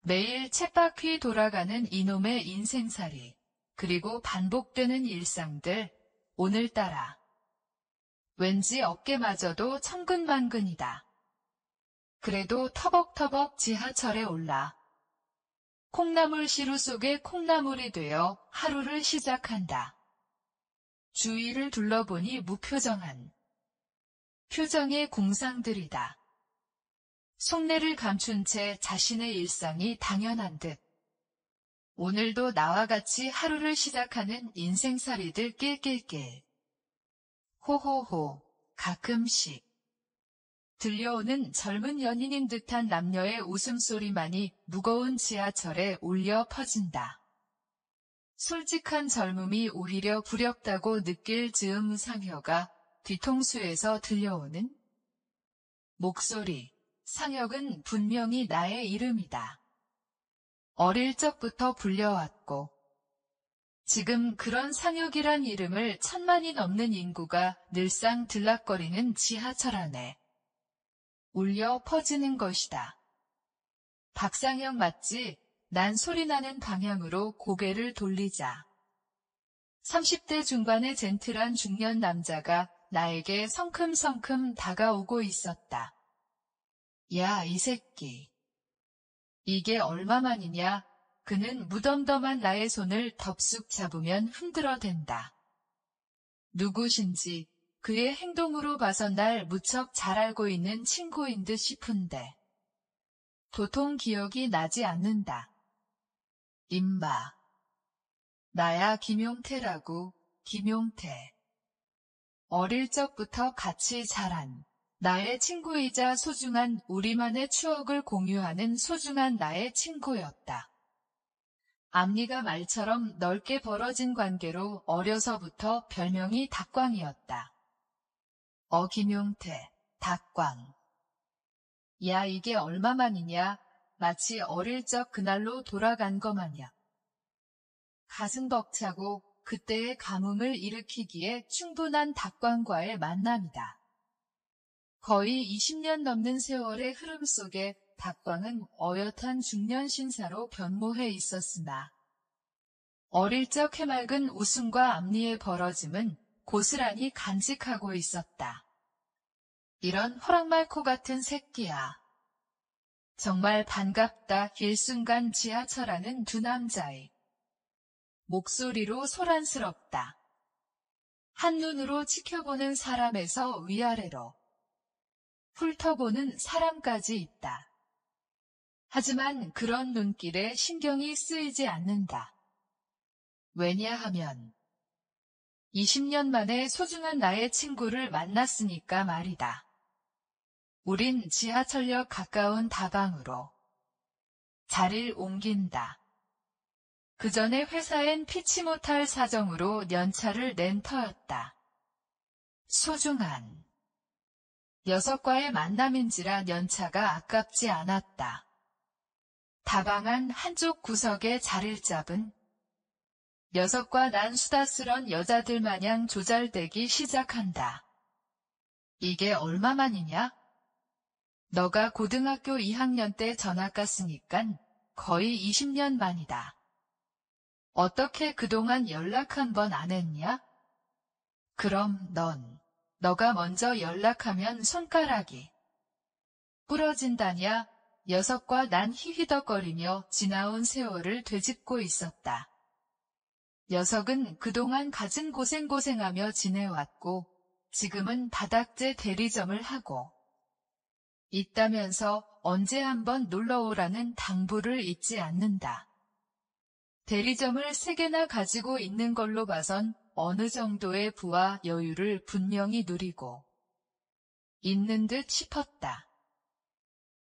매일 쳇바퀴 돌아가는 이놈의 인생살이, 그리고 반복되는 일상들, 오늘따라 왠지 어깨마저도 천근만근이다. 그래도 터벅터벅 지하철에 올라 콩나물 시루 속에 콩나물이 되어 하루를 시작한다. 주위를 둘러보니 무표정한 표정의 공상들이다. 속내를 감춘 채 자신의 일상이 당연한 듯. 오늘도 나와 같이 하루를 시작하는 인생살이들 낄낄낄. 호호호, 가끔씩 들려오는 젊은 연인인 듯한 남녀의 웃음소리만이 무거운 지하철에 울려 퍼진다. 솔직한 젊음이 오히려 부렵다고 느낄 즈음 상혁아 뒤통수에서 들려오는 목소리, 상혁은 분명히 나의 이름이다. 어릴 적부터 불려왔고 지금 그런 상혁이란 이름을 1000만이 넘는 인구가 늘상 들락거리는 지하철 안에 울려 퍼지는 것이다. 박상혁 맞지? 난 소리나는 방향으로 고개를 돌리자 30대 중반의 젠틀한 중년 남자가 나에게 성큼성큼 다가오고 있었다. 야, 이 새끼. 이게 얼마만이냐? 그는 무덤덤한 나의 손을 덥숙 잡으면 흔들어댄다. 누구신지 그의 행동으로 봐서 날 무척 잘 알고 있는 친구인 듯 싶은데 도통 기억이 나지 않는다. 임마. 나야 김용태라고, 김용태. 어릴 적부터 같이 자란 나의 친구이자 소중한 우리만의 추억을 공유하는 소중한 나의 친구였다. 앞니가 말처럼 넓게 벌어진 관계로 어려서부터 별명이 닭광이었다. 김용태, 닭광. 야, 이게 얼마만이냐? 마치 어릴 적 그날로 돌아간 것 마냥. 가슴 벅차고 그때의 감흥을 일으키기에 충분한 닭광과의 만남이다. 거의 20년 넘는 세월의 흐름 속에 닭광은 어엿한 중년 신사로 변모해 있었으나 어릴 적 해맑은 웃음과 앞니의 벌어짐은 고스란히 간직하고 있었다. 이런 호랑말코 같은 새끼야. 정말 반갑다. 일순간 지하철 안은 두 남자의 목소리로 소란스럽다. 한눈으로 지켜보는 사람에서 위아래로 훑어보는 사람까지 있다. 하지만 그런 눈길에 신경이 쓰이지 않는다. 왜냐하면 20년 만에 소중한 나의 친구를 만났으니까 말이다. 우린 지하철역 가까운 다방으로 자리를 옮긴다. 그 전에 회사엔 피치 못할 사정으로 연차를 낸 터였다. 소중한 6과의 만남인지라 연차가 아깝지 않았다. 다방안 한쪽 구석에 자리를 잡은 6과 난 수다스런 여자들 마냥 조잘대기 시작한다. 이게 얼마만이냐? 너가 고등학교 2학년 때 전학 갔으니깐 거의 20년 만이다. 어떻게 그동안 연락 한 번 안 했냐? 그럼 너가 먼저 연락하면 손가락이 부러진다냐? 6과 난 히히덕거리며 지나온 세월을 되짚고 있었다. 6은 그동안 갖은 고생하며 지내왔고 지금은 바닥재 대리점을 하고 있다면서 언제 한번 놀러오라는 당부를 잊지 않는다. 대리점을 3개나 가지고 있는 걸로 봐선 어느 정도의 부와 여유를 분명히 누리고 있는 듯 싶었다.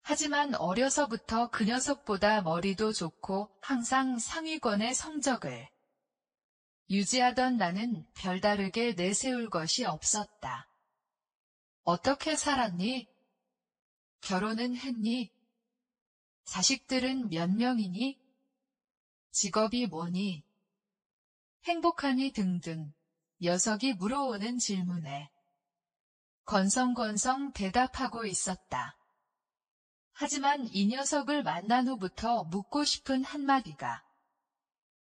하지만 어려서부터 그 녀석보다 머리도 좋고 항상 상위권의 성적을 유지하던 나는 별다르게 내세울 것이 없었다. 어떻게 살았니? 결혼은 했니? 자식들은 몇 명이니? 직업이 뭐니? 행복하니 등등 녀석이 물어오는 질문에 건성건성 대답하고 있었다. 하지만 이 녀석을 만난 후부터 묻고 싶은 한마디가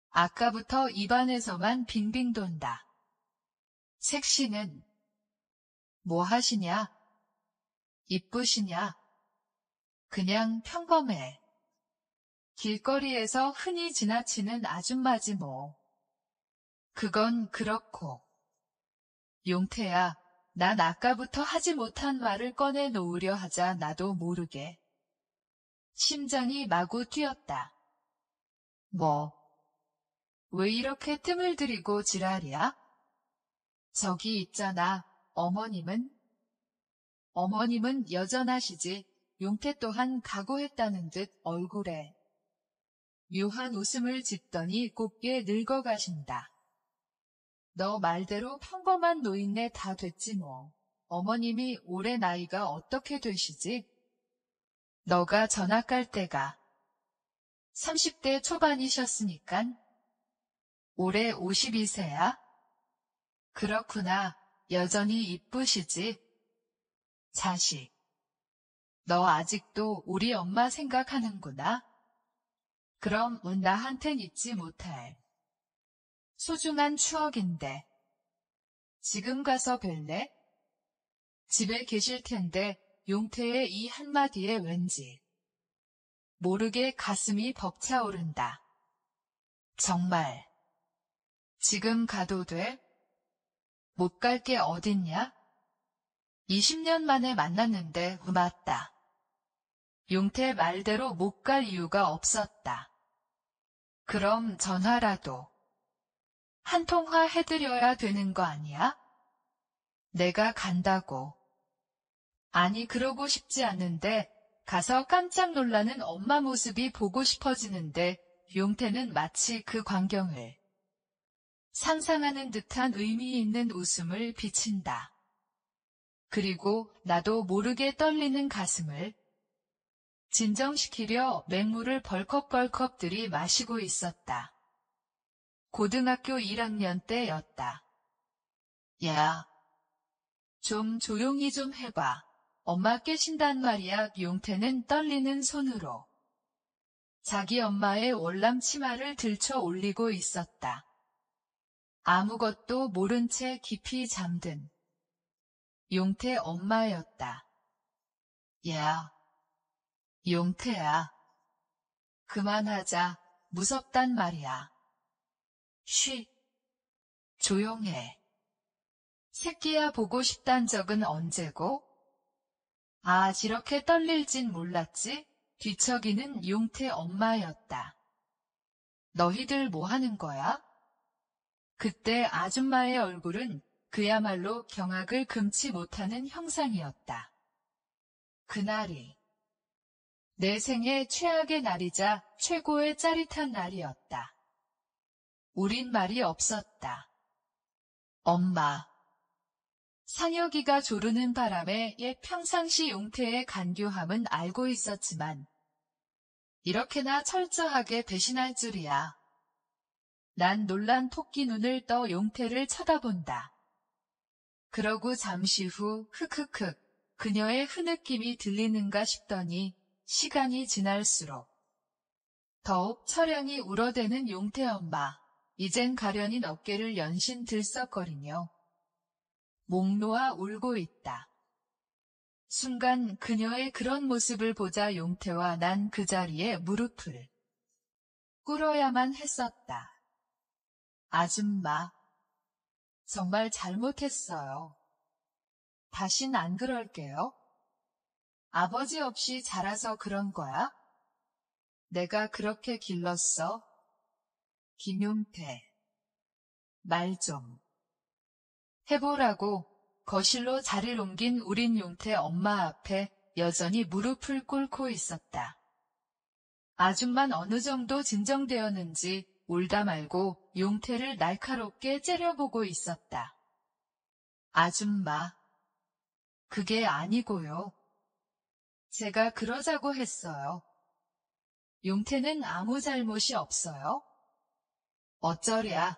아까부터 입안에서만 빙빙 돈다. 색시는 뭐 하시냐? 이쁘시냐? 그냥 평범해. 길거리에서 흔히 지나치는 아줌마지 뭐. 그건 그렇고. 용태야, 난 아까부터 하지 못한 말을 꺼내놓으려 하자 나도 모르게 심장이 마구 뛰었다. 뭐, 왜 이렇게 뜸을 들이고 지랄이야? 저기 있잖아, 어머님은? 어머님은 여전하시지. 용태 또한 각오했다는 듯 얼굴에 묘한 웃음을 짓더니 곱게 늙어가신다. 너 말대로 평범한 노인네 다 됐지 뭐. 어머님이 올해 나이가 어떻게 되시지? 너가 전학 갈 때가 30대 초반이셨으니깐 올해 52세야? 그렇구나. 여전히 이쁘시지? 자식, 너 아직도 우리 엄마 생각하는구나? 그럼 나한텐 잊지 못할 소중한 추억인데. 지금 가서 뵐래? 집에 계실 텐데 용태의 이 한마디에 왠지 모르게 가슴이 벅차오른다. 정말 지금 가도 돼? 못 갈 게 어딨냐? 20년 만에 만났는데 맞다. 용태 말대로 못 갈 이유가 없었다. 그럼 전화라도 한 통화 해드려야 되는 거 아니야? 내가 간다고. 아니 그러고 싶지 않은데 가서 깜짝 놀라는 엄마 모습이 보고 싶어지는데 용태는 마치 그 광경을 상상하는 듯한 의미 있는 웃음을 비친다. 그리고 나도 모르게 떨리는 가슴을 진정시키려 맹물을 벌컥벌컥 들이마시고 있었다. 고등학교 1학년 때였다. 야, 좀 조용히 좀 해봐. 엄마 깨신단 말이야. 용태는 떨리는 손으로 자기 엄마의 월남 치마를 들쳐 올리고 있었다. 아무것도 모른 채 깊이 잠든 용태 엄마였다. 야, 용태야. 그만하자. 무섭단 말이야. 쉬. 조용해. 새끼야 보고 싶단 적은 언제고? 아, 이렇게 떨릴진 몰랐지? 뒤척이는 용태 엄마였다. 너희들 뭐 하는 거야? 그때 아줌마의 얼굴은 그야말로 경악을 금치 못하는 형상이었다. 그날이 내 생애 최악의 날이자 최고의 짜릿한 날이었다. 우린 말이 없었다. 엄마. 상혁이가 조르는 바람에 옛 평상시 용태의 간교함은 알고 있었지만 이렇게나 철저하게 배신할 줄이야. 난 놀란 토끼 눈을 떠 용태를 쳐다본다. 그러고 잠시 후 흑흑흑 그녀의 흐느낌이 들리는가 싶더니 시간이 지날수록 더욱 처량히 울어대는 용태 엄마. 이젠 가련인 어깨를 연신 들썩거리며 목 놓아 울고 있다. 순간 그녀의 그런 모습을 보자 용태와 난 그 자리에 무릎을 꿇어야만 했었다. 아줌마, 정말 잘못했어요. 다신 안 그럴게요. 아버지 없이 자라서 그런 거야? 내가 그렇게 길렀어? 김용태, 말 좀 해보라고. 거실로 자리를 옮긴 우린 용태 엄마 앞에 여전히 무릎을 꿇고 있었다. 아줌만 어느 정도 진정되었는지 울다 말고 용태를 날카롭게 째려보고 있었다. 아줌마, 그게 아니고요. 제가 그러자고 했어요. 용태는 아무 잘못이 없어요. 어쩌랴.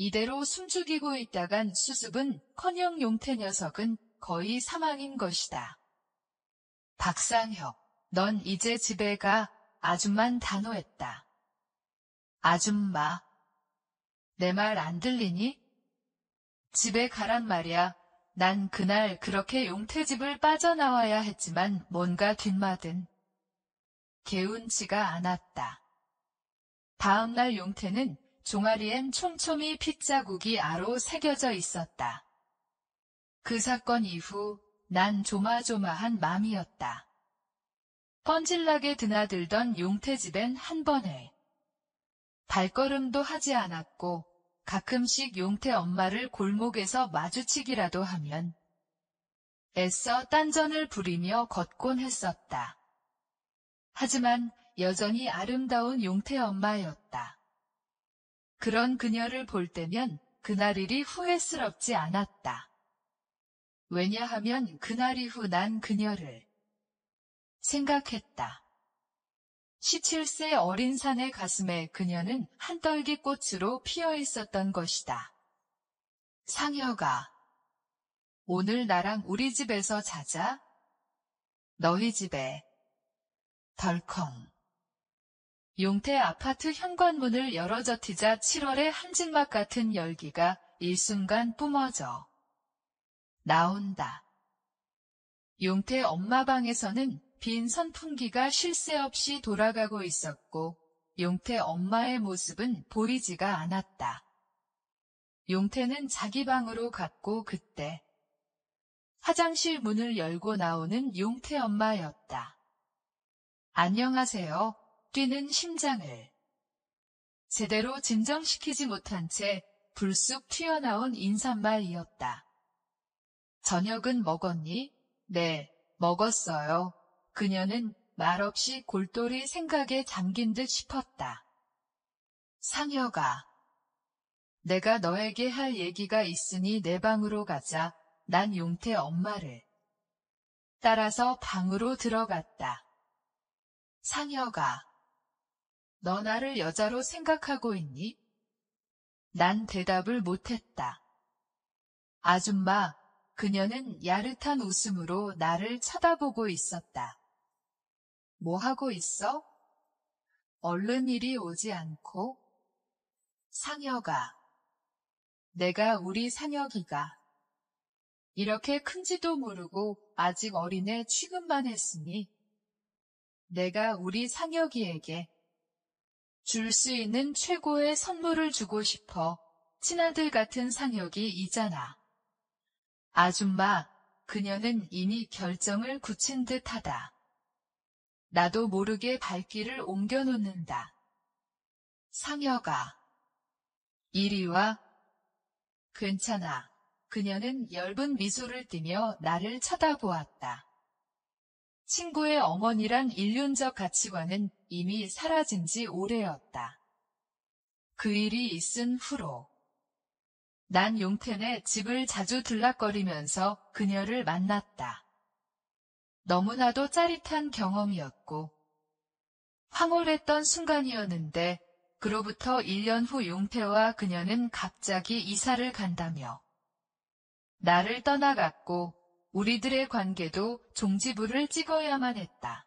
이대로 숨죽이고 있다간 수습은 커녕 용태 녀석은 거의 사망인 것이다. 박상혁, 넌 이제 집에 가. 아줌만 단호했다. 아줌마, 내 말 안 들리니? 집에 가란 말이야. 난 그날 그렇게 용태집을 빠져나와야 했지만 뭔가 뒷맛은 개운치가 않았다. 다음날 용태는 종아리엔 촘촘히 핏자국이 아로 새겨져 있었다. 그 사건 이후 난 조마조마한 맘이었다. 뻔질나게 드나들던 용태집엔 한 번에 발걸음도 하지 않았고 가끔씩 용태 엄마를 골목에서 마주치기라도 하면 애써 딴전을 부리며 걷곤 했었다. 하지만 여전히 아름다운 용태 엄마였다. 그런 그녀를 볼 때면 그날 일이 후회스럽지 않았다. 왜냐하면 그날 이후 난 그녀를 생각했다. 17세 어린 산의 가슴에 그녀는 한떨기 꽃으로 피어 있었던 것이다. 상혁아, 오늘 나랑 우리 집에서 자자. 너희 집에. 덜컹. 용태 아파트 현관문을 열어젖히자 7월의 한증막 같은 열기가 일순간 뿜어져 나온다. 용태 엄마 방에서는 빈 선풍기가 쉴 새 없이 돌아가고 있었고 용태 엄마의 모습은 보이지가 않았다. 용태는 자기 방으로 갔고 그때 화장실 문을 열고 나오는 용태 엄마였다. 안녕하세요. 뛰는 심장을 제대로 진정시키지 못한 채 불쑥 튀어나온 인사말이었다. 저녁은 먹었니? 네, 먹었어요. 그녀는 말없이 골똘히 생각에 잠긴 듯 싶었다. 상혁아, 내가 너에게 할 얘기가 있으니 내 방으로 가자. 난 용태 엄마를 따라서 방으로 들어갔다. 상혁아, 너 나를 여자로 생각하고 있니? 난 대답을 못했다. 아줌마, 그녀는 야릇한 웃음으로 나를 쳐다보고 있었다. 뭐 하고 있어? 얼른 이리 오지 않고? 상혁아, 내가 우리 상혁이가 이렇게 큰지도 모르고 아직 어린애 취급만 했으니 내가 우리 상혁이에게 줄 수 있는 최고의 선물을 주고 싶어. 친아들 같은 상혁이 이잖아. 아줌마, 그녀는 이미 결정을 굳힌 듯하다. 나도 모르게 발길을 옮겨놓는다. 상혁아, 이리 와. 괜찮아. 그녀는 엷은 미소를 띠며 나를 쳐다보았다. 친구의 어머니란 일륜적 가치관은 이미 사라진 지 오래였다. 그 일이 있은 후로 난 용태네 집을 자주 들락거리면서 그녀를 만났다. 너무나도 짜릿한 경험이었고 황홀했던 순간이었는데 그로부터 1년 후 용태와 그녀는 갑자기 이사를 간다며 나를 떠나갔고 우리들의 관계도 종지부를 찍어야만 했다.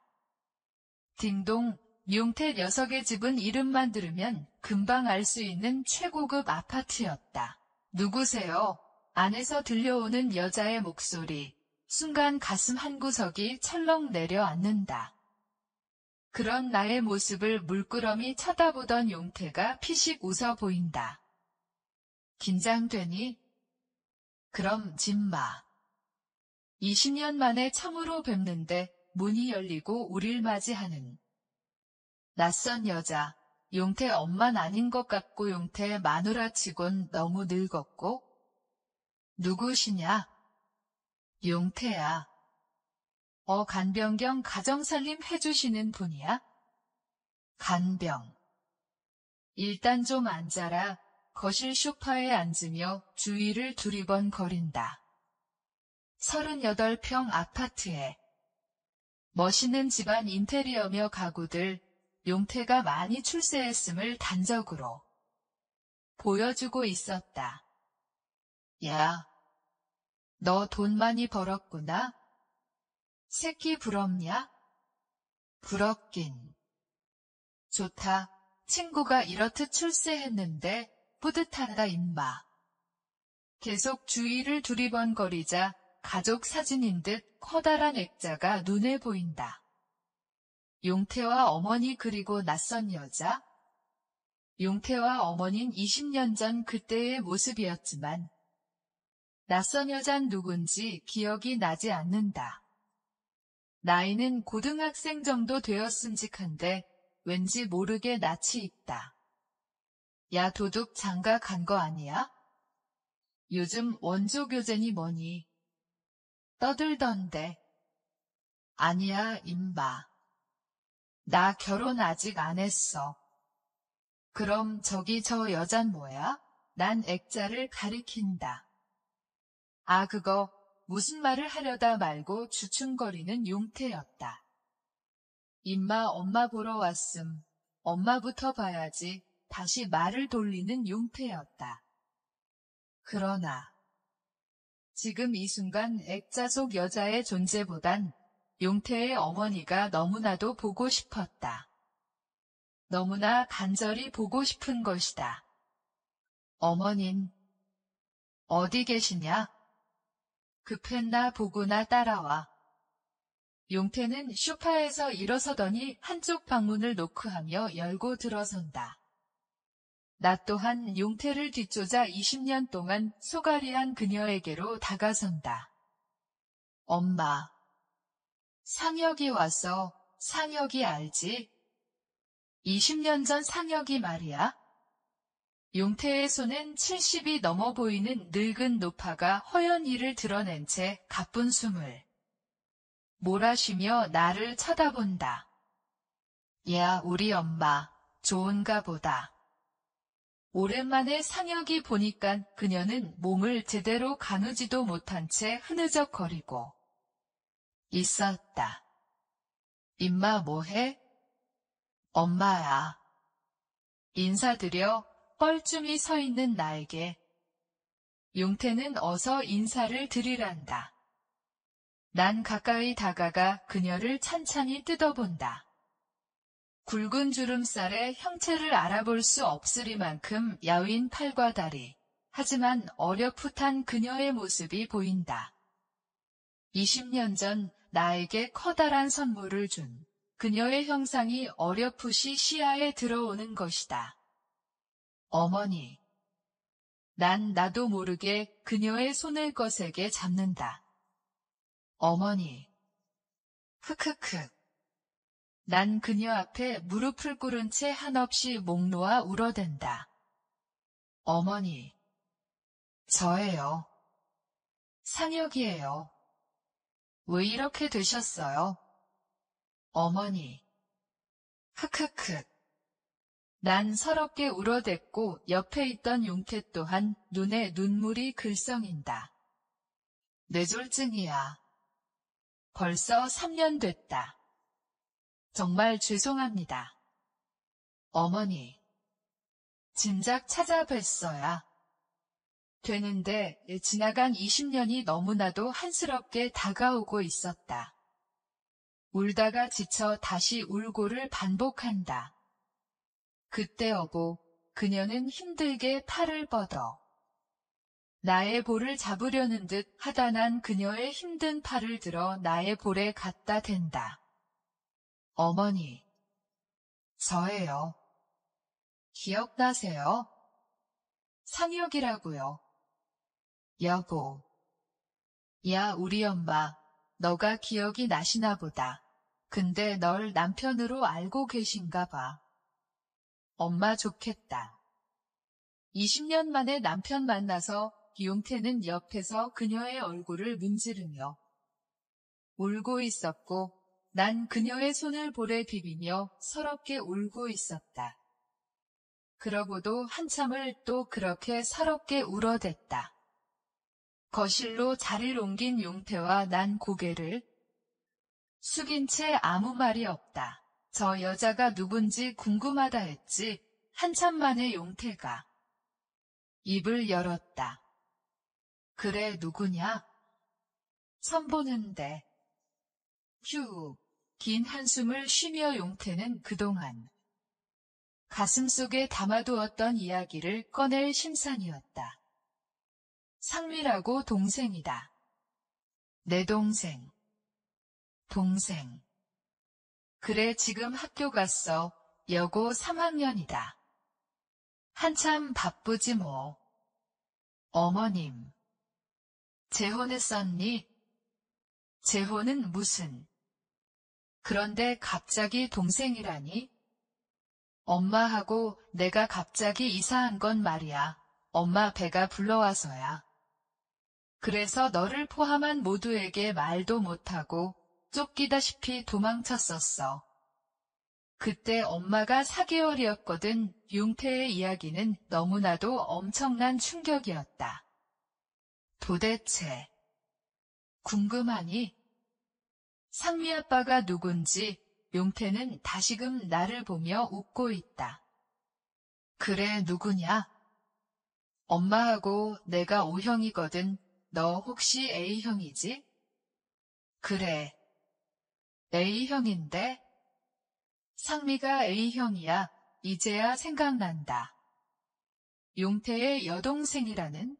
딩동, 용태 녀석의 집은 이름만 들으면 금방 알 수 있는 최고급 아파트였다. 누구세요? 안에서 들려오는 여자의 목소리. 순간 가슴 한구석이 철렁 내려앉는다. 그런 나의 모습을 물끄러미 쳐다보던 용태가 피식 웃어 보인다. 긴장되니? 그럼 짐마. 20년 만에 처음으로 뵙는데 문이 열리고 우릴 맞이하는 낯선 여자. 용태 엄만 아닌 것 같고 용태 마누라치곤 너무 늙었고. 누구시냐? 용태야. 간병경 가정살림 해주시는 분이야? 간병. 일단 좀 앉아라. 거실 소파에 앉으며 주위를 두리번거린다. 38평 아파트에 멋있는 집안 인테리어며 가구들, 용태가 많이 출세했음을 단적으로 보여주고 있었다. 야, 너 돈 많이 벌었구나. 새끼 부럽냐? 부럽긴. 좋다. 친구가 이렇듯 출세했는데 뿌듯하다 임마. 계속 주위를 두리번거리자 가족 사진인 듯 커다란 액자가 눈에 보인다. 용태와 어머니 그리고 낯선 여자? 용태와 어머닌 20년 전 그때의 모습이었지만 낯선 여잔 누군지 기억이 나지 않는다. 나이는 고등학생 정도 되었음직한데 왠지 모르게 낯이 익다. 야 도둑 장가 간 거 아니야? 요즘 원조 교재니 뭐니? 떠들던데. 아니야 임마. 나 결혼 아직 안 했어. 그럼 저기 저 여잔 뭐야? 난 액자를 가리킨다. 아 그거 무슨 말을 하려다 말고 주춤거리는 용태였다. 임마 엄마 보러 왔음. 엄마부터 봐야지. 다시 말을 돌리는 용태였다. 그러나 지금 이 순간 액자 속 여자의 존재보단 용태의 어머니가 너무나도 보고 싶었다. 너무나 간절히 보고 싶은 것이다. 어머님, 어디 계시냐? 급했나 보구나 따라와. 용태는 소파에서 일어서더니 한쪽 방문을 노크하며 열고 들어선다. 나 또한 용태를 뒤쫓아 20년 동안 소가리한 그녀에게로 다가선다. 엄마. 상혁이 왔어. 상혁이 알지? 20년 전 상혁이 말이야. 용태의 손엔 70이 넘어 보이는 늙은 노파가 허연이를 드러낸 채 가쁜 숨을 몰아쉬며 나를 쳐다본다. 야, 우리 엄마, 좋은가 보다. 오랜만에 상혁이 보니까 그녀는 몸을 제대로 가누지도 못한 채 흐느적거리고 있었다. 임마 뭐해? 엄마야. 인사드려. 뻘쭘히 서 있는 나에게 용태는 어서 인사를 드리란다. 난 가까이 다가가 그녀를 찬찬히 뜯어본다. 굵은 주름살에 형체를 알아볼 수 없으리만큼 야윈 팔과 다리. 하지만 어렴풋한 그녀의 모습이 보인다. 20년 전 나에게 커다란 선물을 준 그녀의 형상이 어렴풋이 시야에 들어오는 것이다. 어머니. 난 나도 모르게 그녀의 손을 거세게 잡는다. 어머니. 크크크. 난 그녀 앞에 무릎을 꿇은 채 한없이 목 놓아 울어댄다. 어머니. 저예요. 상혁이에요. 왜 이렇게 되셨어요? 어머니. 크크크. 난 서럽게 울어댔고 옆에 있던 용태 또한 눈에 눈물이 글썽인다. 뇌졸중이야. 벌써 3년 됐다. 정말 죄송합니다. 어머니. 진작 찾아뵀어야 되는데 지나간 20년이 너무나도 한스럽게 다가오고 있었다. 울다가 지쳐 다시 울고를 반복한다. 그때 어고 그녀는 힘들게 팔을 뻗어 나의 볼을 잡으려는 듯 하다 난 그녀의 힘든 팔을 들어 나의 볼에 갖다 댄다. 어머니. 저예요. 기억나세요? 상혁이라고요. 여보. 야, 우리 엄마. 너가 기억이 나시나 보다. 근데 널 남편으로 알고 계신가 봐. 엄마 좋겠다. 20년 만에 남편 만나서 용태는 옆에서 그녀의 얼굴을 문지르며 울고 있었고 난 그녀의 손을 볼에 비비며 서럽게 울고 있었다. 그러고도 한참을 또 그렇게 서럽게 울어댔다. 거실로 자리를 옮긴 용태와 난 고개를 숙인 채 아무 말이 없다. 저 여자가 누군지 궁금하다 했지. 한참 만에 용태가 입을 열었다. 그래 누구냐? 처음 보는데. 휴, 긴 한숨을 쉬며 용태는 그동안 가슴속에 담아두었던 이야기를 꺼낼 심산이었다. 상미라고 동생이다. 내 동생. 동생. 그래 지금 학교 갔어. 여고 3학년이다. 한참 바쁘지 뭐. 어머님. 재혼했었니? 재혼은 무슨. 그런데 갑자기 동생이라니? 엄마하고 내가 갑자기 이사한 건 말이야. 엄마 배가 불러와서야. 그래서 너를 포함한 모두에게 말도 못하고 쫓기다시피 도망쳤었어. 그때 엄마가 4개월이었거든. 용태의 이야기는 너무나도 엄청난 충격이었다. 도대체 궁금하니? 상미 아빠가 누군지 용태는 다시금 나를 보며 웃고 있다. 그래 누구냐? 엄마하고 내가 O형이거든. 너 혹시 A형이지? 그래. A형인데? 상미가 A형이야. 이제야 생각난다. 용태의 여동생이라는?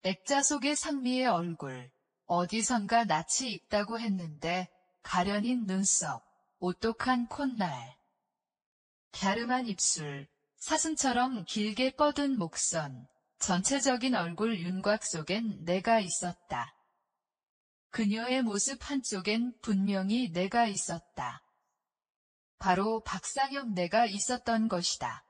액자 속의 상미의 얼굴. 어디선가 낯이 익다고 했는데 가련인 눈썹, 오똑한 콧날, 갸름한 입술, 사슴처럼 길게 뻗은 목선, 전체적인 얼굴 윤곽 속엔 내가 있었다. 그녀의 모습 한쪽엔 분명히 내가 있었다. 바로 박상혁 내가 있었던 것이다.